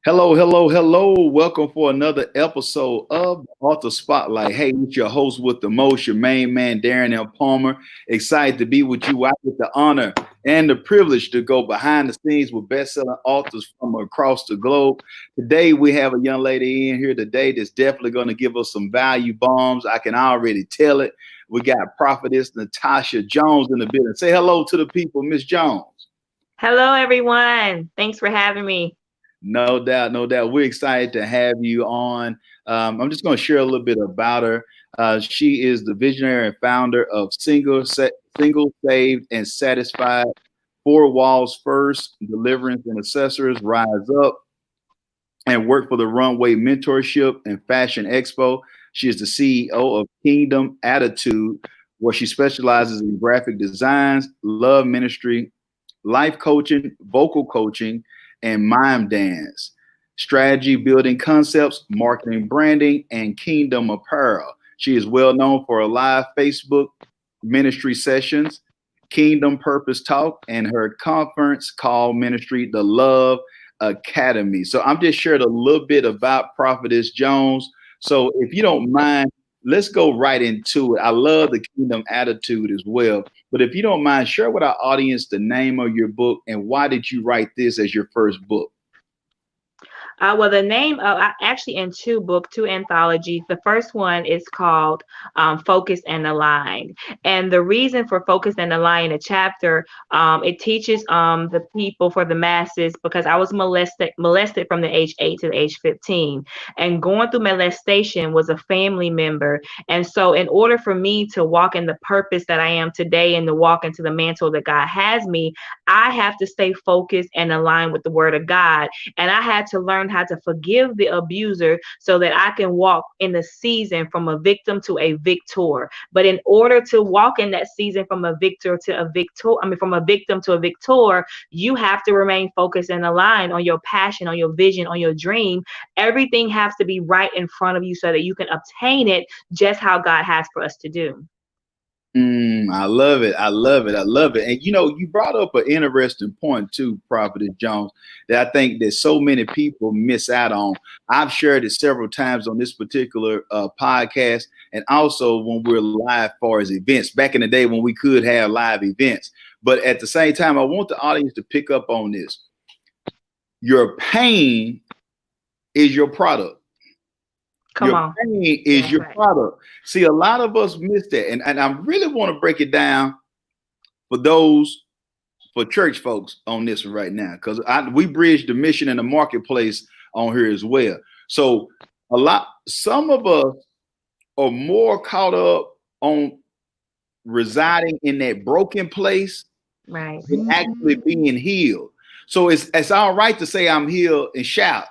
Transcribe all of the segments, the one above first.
Hello, hello, hello. Welcome for another episode of the Author Spotlight. Hey, it's your host with the most, your main man, Darren L. Palmer. Excited to be with you. I get the honor and the privilege to go behind the scenes with best-selling authors from across the globe. Today, we have a young lady in here today that's definitely going to give us some value bombs. I can already tell it. We got Prophetess Natasha Jones in the building. Say hello to the people, Miss Jones. Hello, everyone. Thanks for having me. No doubt, no doubt. We're excited to have you on. I'm just going to share a little bit about her. She is the visionary and founder of Single, Saved, and Satisfied. Four Walls First, Deliverance and Accessories, Rise Up, and work for the Runway Mentorship and Fashion Expo. She is the CEO of Kingdom Attitude, where she specializes in graphic designs, love ministry, life coaching, vocal coaching, and mime dance, strategy building concepts, marketing, branding, and kingdom apparel. She is well known for her live Facebook ministry sessions, Kingdom Purpose Talk, and her conference called Ministry, The Love Academy. So I'm just sharing a little bit about Prophetess Jones. So if you don't mind, let's go right into it. I love the Kingdom Attitude as well. But if you don't mind, share with our audience the name of your book and why did you write this as your first book? Well, the name of actually in two anthologies. The first one is called Focus and Aligned, and the reason for Focus and Aligned, a chapter, it teaches the people for the masses because I was molested from the age 8 to the age 15, and going through molestation was a family member, and so in order for me to walk in the purpose that I am today and to walk into the mantle that God has me, I have to stay focused and aligned with the Word of God, and I had to learn how to forgive the abuser so that I can walk in the season from a victim to a victor. But in order to walk in that season from a victor to a victor, from a victim to a victor, you have to remain focused and aligned on your passion, on your vision, on your dream. Everything has to be right in front of you so that you can obtain it just how God has for us to do. I love it. I love it. I love it. And you brought up an interesting point too, Prophet Jones, that I think that so many people miss out on. I've shared it several times on this particular podcast, and also when we're live for as events back in the day when we could have live events. But at the same time, I want the audience to pick up on this. Your pain is your product. Come Your on. pain is That's your right. product. See, a lot of us miss that. And I really want to break it down for for church folks on this right now, because we bridge the mission and the marketplace on here as well. So some of us are more caught up on residing in that broken place Right. than actually being healed. So it's all right to say I'm healed and shout.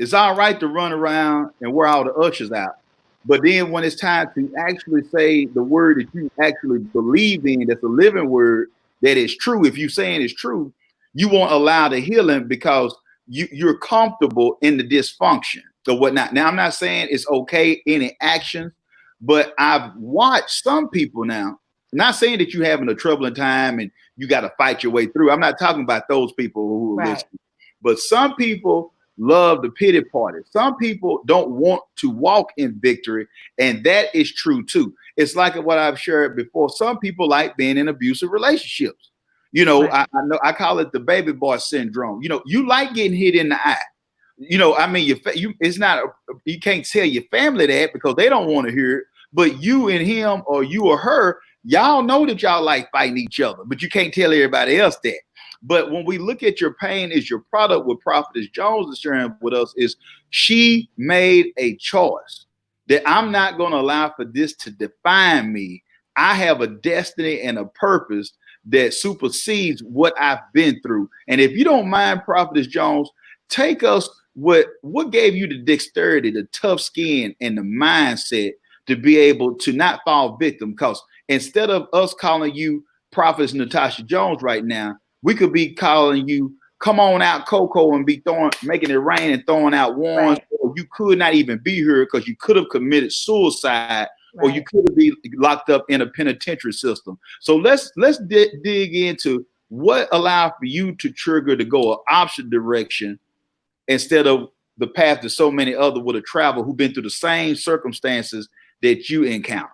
It's all right to run around and wear all the ushers out. But then when it's time to actually say the word that you actually believe in, that's a living word, that is true, if you saying it's true, you won't allow the healing because you're comfortable in the dysfunction or whatnot. Now, I'm not saying it's okay, any actions, but I've watched some people now, not saying that you're having a troubling time and you got to fight your way through. I'm not talking about those people who are Right. listening, but some people love the pity party. Some people don't want to walk in victory, and that is true too. It's like what I've shared before. Some people like being in abusive relationships. Right. I know I call it the baby boy syndrome. You like getting hit in the eye. I mean, it's not you can't tell your family that because they don't want to hear it. But you and him, or you or her, y'all know that y'all like fighting each other, but you can't tell everybody else that. But when we look at your pain as your product, what Prophetess Jones is sharing with us is she made a choice that I'm not going to allow for this to define me. I have a destiny and a purpose that supersedes what I've been through. And if you don't mind, Prophetess Jones, take us what gave you the dexterity, the tough skin, and the mindset to be able to not fall victim. Because instead of us calling you Prophetess Natasha Jones right now, we could be calling you come on out Coco and be making it rain and throwing out wands, Right. or you could not even be here because you could have committed suicide, or you Right. could have been locked up in a penitentiary system. So let's dig into what allowed for you to trigger to go an opposite direction instead of the path that so many others would have traveled who've been through the same circumstances that you encounter?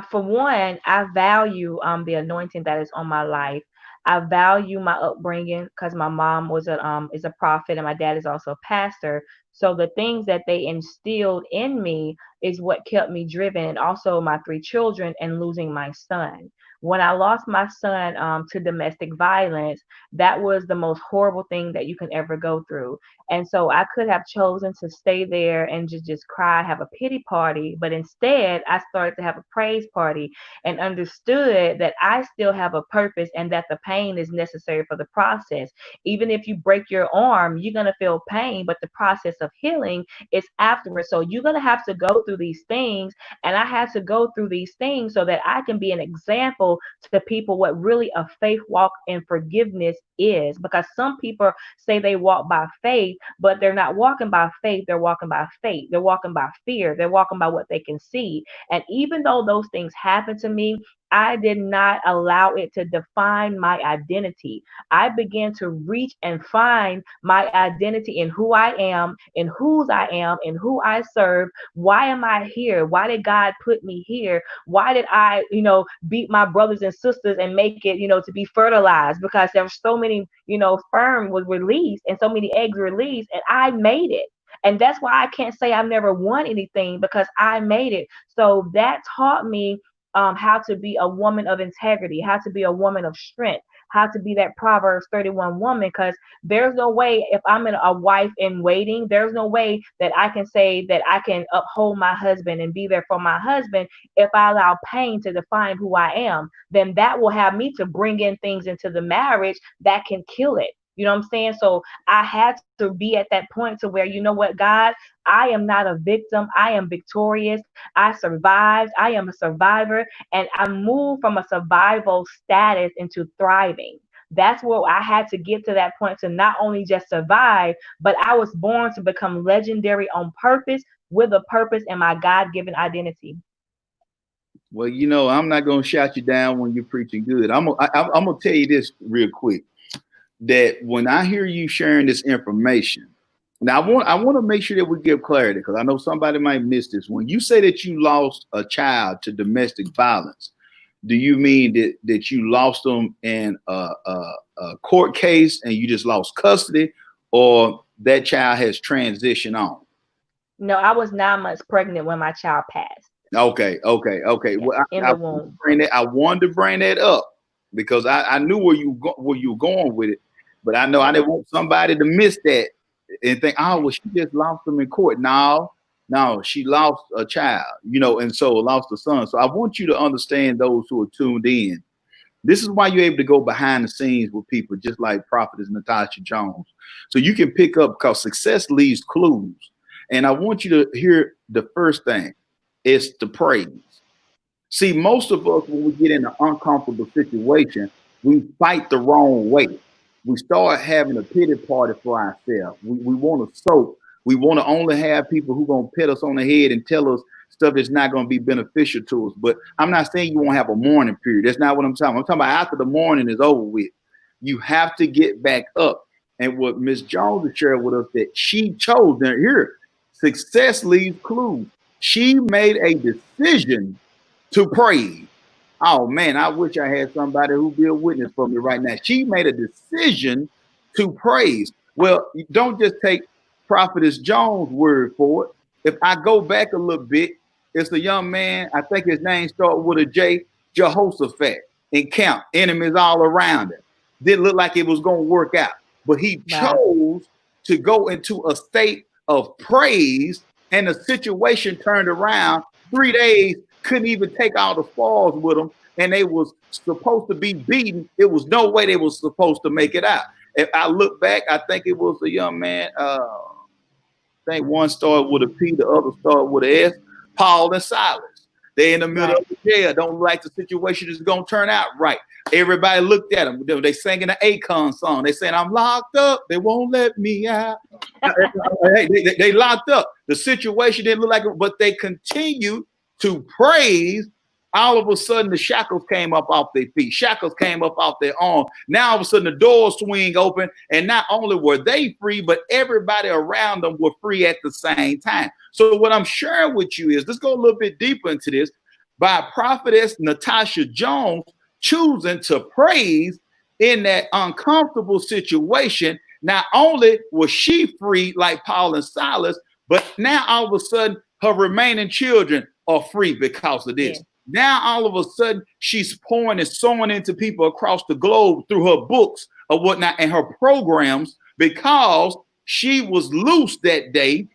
For one, I value the anointing that is on my life. I value my upbringing because my mom was a is a prophet and my dad is also a pastor. So the things that they instilled in me is what kept me driven, and also my three children and losing my son. When I lost my son to domestic violence, that was the most horrible thing that you can ever go through. And so I could have chosen to stay there and just cry, have a pity party, but instead I started to have a praise party and understood that I still have a purpose and that the pain is necessary for the process. Even if you break your arm, you're going to feel pain, but the process of healing is afterwards. So you're going to have to go through these things, and I had to go through these things so that I can be an example to people what really a faith walk in forgiveness is, because some people say they walk by faith, but they're not walking by faith. They're walking by faith. They're walking by fear. They're walking by what they can see. And even though those things happen to me, I did not allow it to define my identity. I began to reach and find my identity in who I am, in whose I am, in who I serve. Why am I here? Why did God put me here? Why did I, beat my brothers and sisters and make it, to be fertilized? Because there's so many, sperm was released and so many eggs released, and I made it. And that's why I can't say I've never won anything, because I made it. So that taught me how to be a woman of integrity, how to be a woman of strength, how to be that Proverbs 31 woman. Because there's no way, if I'm a wife in waiting, there's no way that I can say that I can uphold my husband and be there for my husband if I allow pain to define who I am. Then that will have me to bring in things into the marriage that can kill it. You know what I'm saying? So I had to be at that point to where, you know what, God, I am not a victim. I am victorious. I survived. I am a survivor. And I moved from a survival status into thriving. That's where I had to get to that point to not only just survive, but I was born to become legendary on purpose, with a purpose and my God given identity. Well, I'm not going to shout you down when you're preaching good. I'm going to tell you this real quick, that when I hear you sharing this information, now I want to make sure that we give clarity, because I know somebody might miss this. When you say that you lost a child to domestic violence, do you mean that you lost them in a court case and you just lost custody, or that child has transitioned on? No, I was 9 months pregnant when my child passed. Okay. Yeah, Well, in the womb. I wanted to bring that up because I knew where you were going with it, but I know I didn't want somebody to miss that and think, oh, well, she just lost them in court. No, she lost a child, and so lost a son. So I want you to understand, those who are tuned in. This is why you're able to go behind the scenes with people just like Prophetess Natasha Jones. So you can pick up, because success leaves clues. And I want you to hear the first thing is the praise. See, most of us, when we get in an uncomfortable situation, we fight the wrong way. We start having a pity party for ourselves. We want to soak. We want to only have people who are going to pat us on the head and tell us stuff that's not going to be beneficial to us. But I'm not saying you won't have a mourning period. That's not what I'm talking about. I'm talking about after the mourning is over with. You have to get back up. And what Miss Jones has shared with us, that she chose, now here, success leaves clues. She made a decision to praise. Oh man, I wish I had somebody who'd be a witness for me right now. She made a decision to praise. Well, you don't just take Prophetess Jones' word for it. If I go back a little bit, it's a young man, I think his name started with a J, Jehoshaphat, in camp, enemies all around him. Didn't look like it was going to work out. But he chose to go into a state of praise, and the situation turned around. 3 days, couldn't even take all the spoils with them, and they was supposed to be beaten. It was no way they was supposed to make it out. If I look back, I think it was a young man. I think one started with a P, the other started with an S. Paul and Silas. They in the middle of the jail. Don't look like the situation is gonna turn out right. Everybody looked at them. They singing an Akon song. They saying, "I'm locked up. They won't let me out." They locked up. The situation didn't look like it, but they continued to praise All of a sudden, the shackles came up off their feet. Shackles came up off their arms. Now, all of a sudden, the doors swing open. And not only were they free, but everybody around them were free at the same time. So what I'm sharing with you is, let's go a little bit deeper into this. By Prophetess Natasha Jones choosing to praise in that uncomfortable situation, not only was she free like Paul and Silas, but now all of a sudden her remaining children are free because of this. Yeah. Now all of a sudden she's pouring and sowing into people across the globe through her books or whatnot and her programs because she was loose that day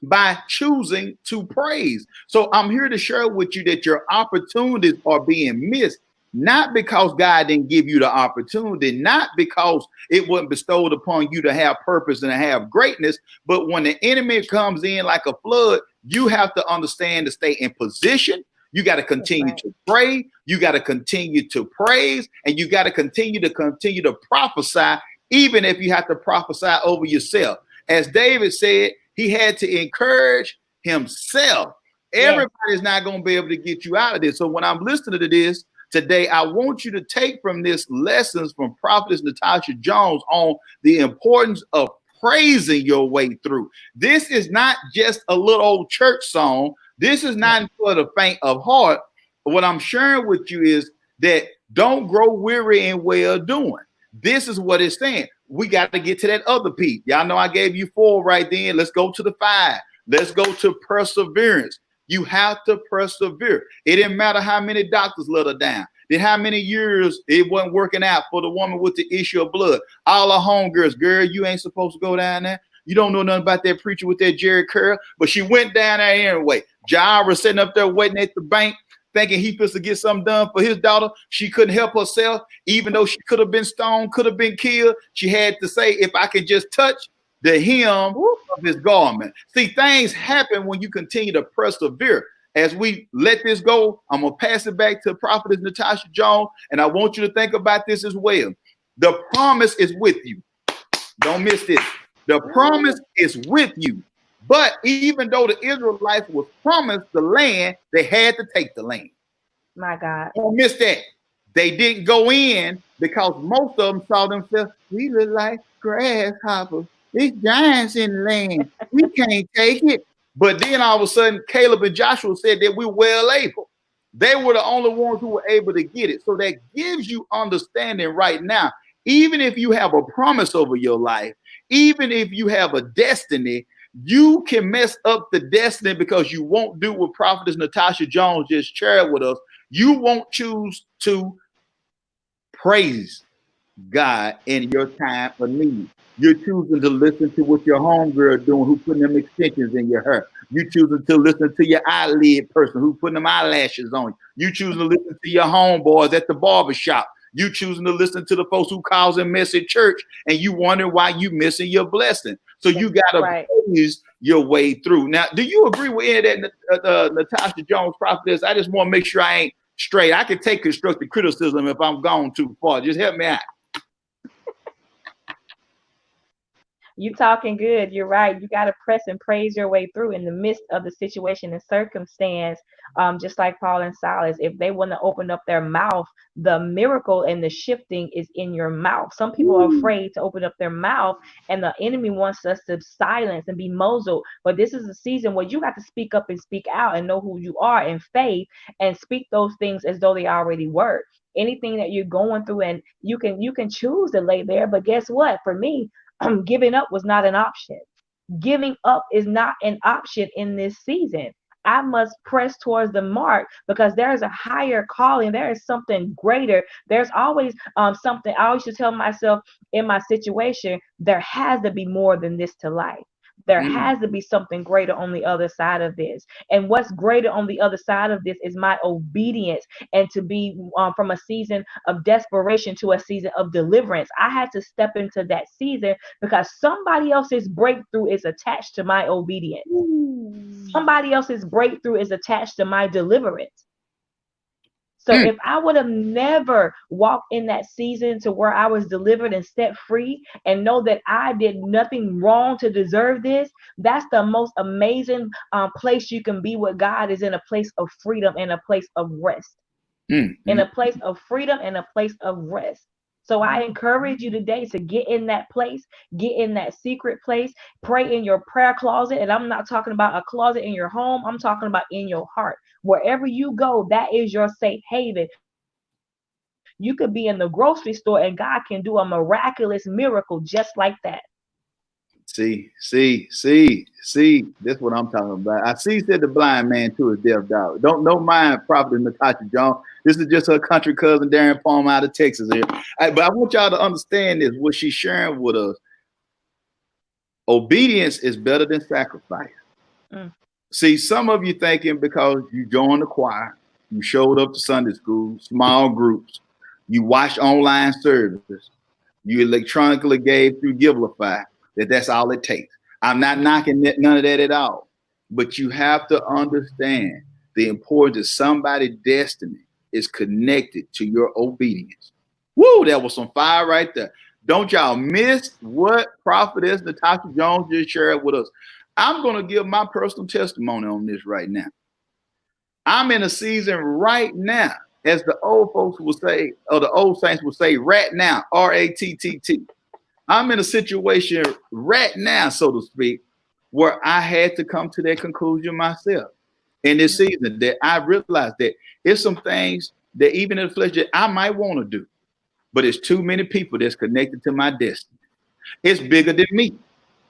by choosing to praise. So I'm here to share with you that your opportunities are being missed, not because God didn't give you the opportunity, not because it wasn't bestowed upon you to have purpose and to have greatness, but when the enemy comes in like a flood, you have to understand to stay in position. You got to continue to pray. You got to continue to praise, and you got to continue to prophesy, even if you have to prophesy over yourself. As David said, he had to encourage himself. Everybody's not going to be able to get you out of this. So when I'm listening to this today, I want you to take from this lessons from Prophetess Natasha Jones on the importance of praising your way through. This is not just a little old church song. This is not for the faint of heart. What I'm sharing with you is that don't grow weary in well doing. This is what it's saying. We got to get to that other piece. Y'all know I gave you 4 right then. Let's go to the 5. Let's go to perseverance. You have to persevere. It didn't matter how many doctors let her down. Then how many years it wasn't working out for the woman with the issue of blood. All her homegirls, girl, you ain't supposed to go down there. You don't know nothing about that preacher with that Jerry curl, but she went down there anyway. Jairus sitting up there waiting at the bank, thinking he supposed to get something done for his daughter. She couldn't help herself, even though she could have been stoned, could have been killed. She had to say, if I could just touch the hem of his garment. See, things happen when you continue to persevere. As we let this go, I'm going to pass it back to Prophetess Natasha Jones, and I want you to think about this as well. The promise is with you. Don't miss this. The promise is with you. But even though the Israelites was promised the land, they had to take the land. My God. Don't miss that. They didn't go in because most of them saw themselves, we look like grasshoppers. These giants in the land. We can't take it. But then all of a sudden, Caleb and Joshua said that we're well able. They were the only ones who were able to get it. So that gives you understanding right now. Even if you have a promise over your life, even if you have a destiny, you can mess up the destiny because you won't do what Prophetess Natasha Jones just shared with us. You won't choose to praise God in your time of need. You're choosing to listen to what your homegirl doing, who putting them extensions in your hair. You choosing to listen to your eyelid person who putting them eyelashes on you. You choosing to listen to your homeboys at the barbershop. You choosing to listen to the folks who calls and mess at church, and you wonder why you missing your blessing. So you got to praise your way through. Now, do you agree with any of that, Natasha Jones Prophetess? I just want to make sure I ain't straight. I can take constructive criticism if I'm gone too far. Just help me out. You talking good. You're right. You got to press and praise your way through in the midst of the situation and circumstance. Just like Paul and Silas, if they want to open up their mouth, the miracle and the shifting is in your mouth. Some people are afraid to open up their mouth, and the enemy wants us to silence and be muzzled. But this is a season where you got to speak up and speak out and know who you are in faith and speak those things as though they already were. Anything that you're going through, and you can choose to lay there. But guess what? For me, giving up was not an option. Giving up is not an option in this season. I must press towards the mark because there is a higher calling. There is something greater. There's always something. I always used to tell myself in my situation, there has to be more than this to life. There has to be something greater on the other side of this. And what's greater on the other side of this is my obedience, and to be from a season of desperation to a season of deliverance. I had to step into that season because somebody else's breakthrough is attached to my obedience. Somebody else's breakthrough is attached to my deliverance. So Mm, if I would have never walked in that season to where I was delivered and set free and know that I did nothing wrong to deserve this, that's the most amazing place you can be with God, is in a place of freedom and a place of rest. In mm. a place of freedom and a place of rest. So I encourage you today to get in that place, get in that secret place, pray in your prayer closet. And I'm not talking about a closet in your home, I'm talking about in your heart. Wherever you go, that is your safe haven. You could be in the grocery store and God can do a miraculous miracle just like that. See. That's what I'm talking about. I see, said the blind man to his deaf dog. Don't mind Prophetess Natasha Jones. This is just her country cousin Darren Palmer out of Texas here. But I want y'all to understand this. What she's sharing with us: obedience is better than sacrifice. Mm, See, some of you thinking because you joined the choir, you showed up to Sunday school, small groups, you watched online services, you electronically gave through Givelify, that's all it takes. I'm not knocking none of that at all, but you have to understand the importance that somebody's destiny is connected to your obedience. Woo, that was some fire right there. Don't y'all miss what Prophetess Natasha Jones just shared with us. I'm going to give my personal testimony on this right now. I'm in a season right now, as the old folks would say, or the old saints would say, right now, RATTT. I'm in a situation right now, so to speak, where I had to come to that conclusion myself in this mm, season, that I realized that it's some things that even in the flesh that I might want to do, but it's too many people that's connected to my destiny. It's bigger than me.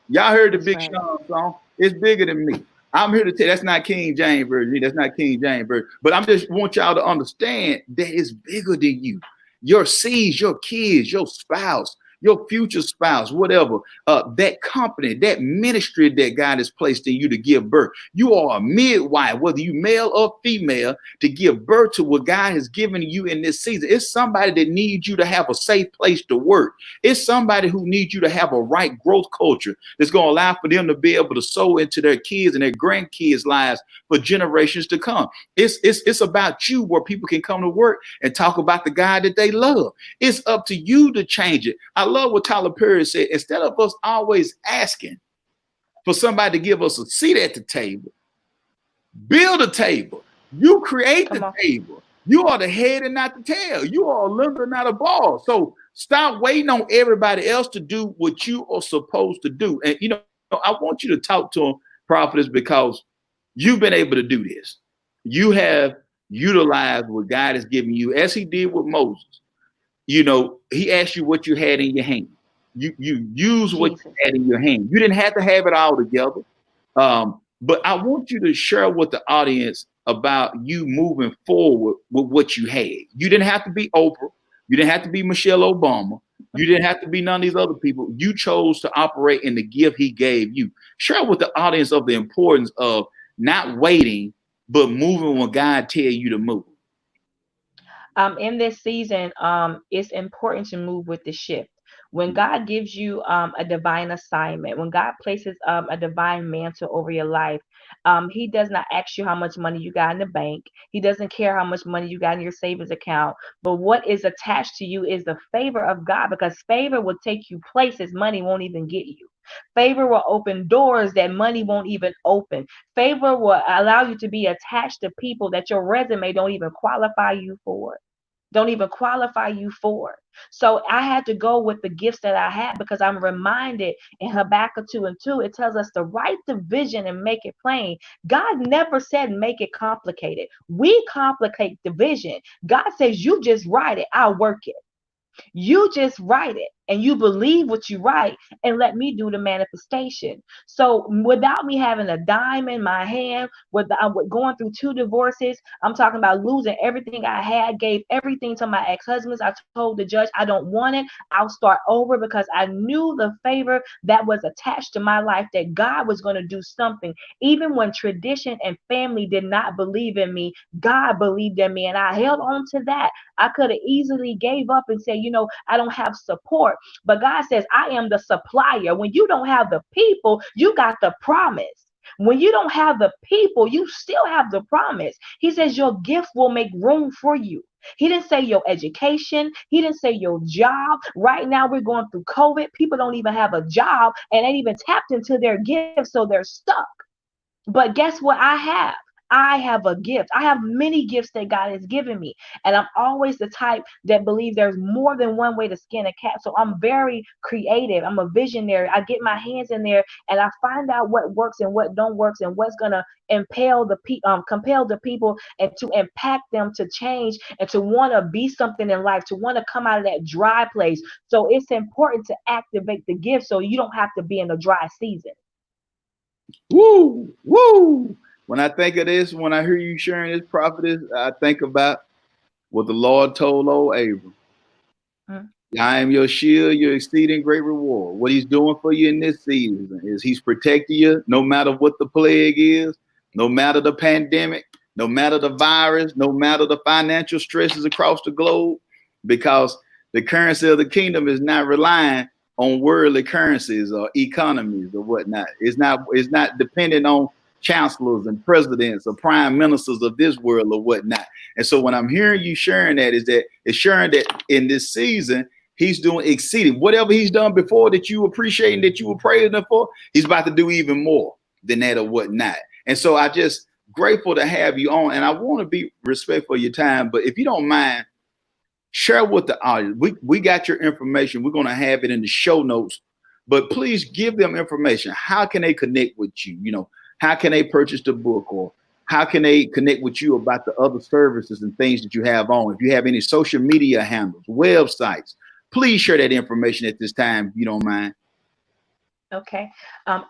Y'all heard the that's Big right. Sean song. It's bigger than me. I'm here to tell you that's not King James version. That's not King James version. But I'm just want y'all to understand that it's bigger than you. Your seeds, your kids, your spouse, your future spouse, whatever, that company, that ministry that God has placed in you to give birth. You are a midwife, whether you male or female, to give birth to what God has given you in this season. It's somebody that needs you to have a safe place to work. It's somebody who needs you to have a right growth culture that's going to allow for them to be able to sow into their kids and their grandkids' lives for generations to come. It's about you, where people can come to work and talk about the God that they love. It's up to you to change it. I love what Tyler Perry said. Instead of us always asking for somebody to give us a seat at the table, build a table. You create Come the on. table. You are the head and not the tail. You are a lender, not a ball. So stop waiting on everybody else to do what you are supposed to do. And I want you to talk to them, Prophetess, because you've been able to do this. You have utilized what God has given you, as He did with Moses. He asked you what you had in your hand. You use what you Jesus. had in your hand. You didn't have to have it all together. But I want you to share with the audience about you moving forward with what you had. You didn't have to be Oprah. You didn't have to be Michelle Obama. You didn't have to be none of these other people. You chose to operate in the gift He gave you. Share with the audience of the importance of not waiting, but moving when God tell you to move. In this season, it's important to move with the shift. When God gives you a divine assignment, when God places a divine mantle over your life, He does not ask you how much money you got in the bank. He doesn't care how much money you got in your savings account. But what is attached to you is the favor of God, because favor will take you places money won't even get you. Favor will open doors that money won't even open. Favor will allow you to be attached to people that your resume don't even qualify you for, don't even qualify you for. So I had to go with the gifts that I had, because I'm reminded in Habakkuk 2 and 2, it tells us to write the vision and make it plain. God never said make it complicated. We complicate the vision. God says you just write it, I'll work it. You just write it and you believe what you write and let me do the manifestation. So without me having a dime in my hand, with going through two divorces, I'm talking about losing everything I had, gave everything to my ex-husbands. I told the judge I don't want it. I'll start over, because I knew the favor that was attached to my life, that God was going to do something. Even when tradition and family did not believe in me, God believed in me, and I held on to that. I could have easily gave up and said, I don't have support. But God says, I am the supplier. When you don't have the people, you got the promise. When you don't have the people, you still have the promise. He says your gift will make room for you. He didn't say your education. He didn't say your job. Right now, we're going through COVID. People don't even have a job and ain't even tapped into their gifts, so they're stuck. But guess what I have? I have a gift. I have many gifts that God has given me. And I'm always the type that believes there's more than one way to skin a cat. So I'm very creative. I'm a visionary. I get my hands in there and I find out what works and what don't works and what's gonna compel the people and to impact them to change and to want to be something in life, to want to come out of that dry place. So it's important to activate the gift so you don't have to be in a dry season. Woo, woo. When I think of this, when I hear you sharing this, prophetess, I think about what the Lord told old Abram. Mm. I am your shield, your exceeding great reward. What he's doing for you in this season is he's protecting you no matter what the plague is, no matter the pandemic, no matter the virus, no matter the financial stresses across the globe, because the currency of the kingdom is not relying on worldly currencies or economies or whatnot. It's not dependent on chancellors and presidents or prime ministers of this world or whatnot. And so when I'm hearing you sharing that, it's sharing that in this season, he's doing exceeding whatever he's done before that you appreciate and that you were praising him for. He's about to do even more than that or whatnot. And so I just grateful to have you on. And I want to be respectful of your time, but if you don't mind, share with the audience. We got your information. We're going to have it in the show notes, but please give them information. How can they connect with you? You know, how can they purchase the book, or how can they connect with you about the other services and things that you have on? If you have any social media handles, websites, please share that information at this time, if you don't mind. Okay.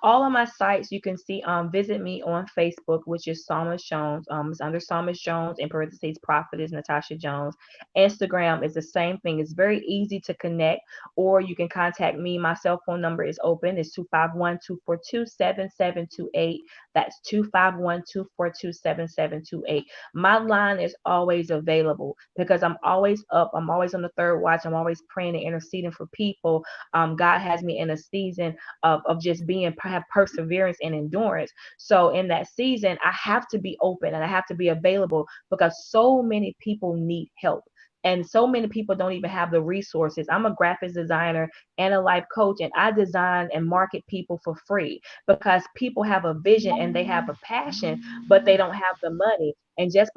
All of my sites you can see. Visit me on Facebook, which is Psalmist Jones. It's under Psalmist Jones, in parentheses Prophetess Natasha Jones. Instagram is the same thing. It's very easy to connect, or you can contact me. My cell phone number is open. It's 251-242-7728. That's 251-242-7728. My line is always available because I'm always up. I'm always on the third watch. I'm always praying and interceding for people. God has me in a season of just have perseverance and endurance. So in that season, I have to be open and I have to be available because so many people need help. And so many people don't even have the resources. I'm a graphics designer and a life coach, and I design and market people for free because people have a vision and they have a passion, but they don't have the money. And just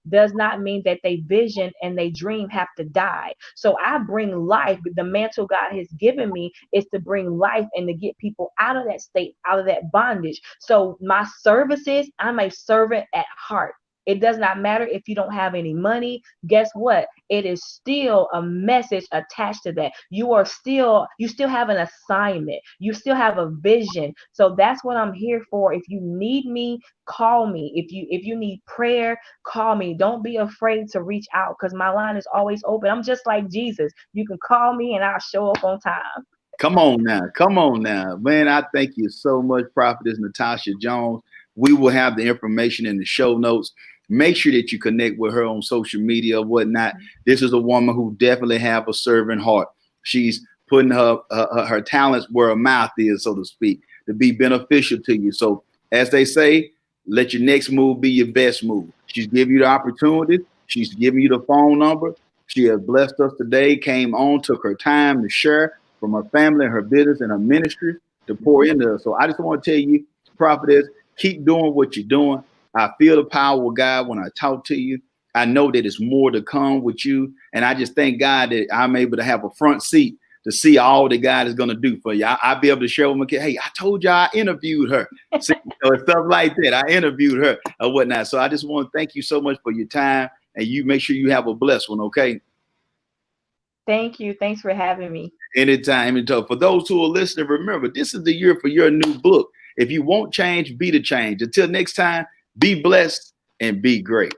does not mean that they vision and they dream have to die. So I bring life. The mantle God has given me is to bring life and to get people out of that state, out of that bondage. So my services, I'm a servant at heart. It does not matter if you don't have any money. Guess what? It is still a message attached to that. You still have an assignment. You still have a vision. So that's what I'm here for. If you need me, call me. If you need prayer, call me. Don't be afraid to reach out because my line is always open. I'm just like Jesus. You can call me and I'll show up on time. Come on now. Come on now. Man, I thank you so much, Prophetess Natasha Jones. We will have the information in the show notes. Make sure that you connect with her on social media or whatnot. This is a woman who definitely have a servant heart. She's putting her talents where her mouth is, so to speak, to be beneficial to you. So as they say, let your next move be your best move. She's giving you the opportunity. She's giving you the phone number. She has blessed us today, came on, took her time to share from her family, her business, and her ministry to pour into us. So I just want to tell you, Prophetess, keep doing what you're doing. I feel the power of God when I talk to you. I know that it's more to come with you. And I just thank God that I'm able to have a front seat to see all that God is going to do for you. I'll be able to share with my kid, hey, I told you I interviewed her. See, stuff like that. I interviewed her or whatnot. So I just want to thank you so much for your time. And you make sure you have a blessed one, okay? Thank you. Thanks for having me. Anytime. For those who are listening, remember, this is the year for your new book. If you won't change, be the change. Until next time, be blessed and be great.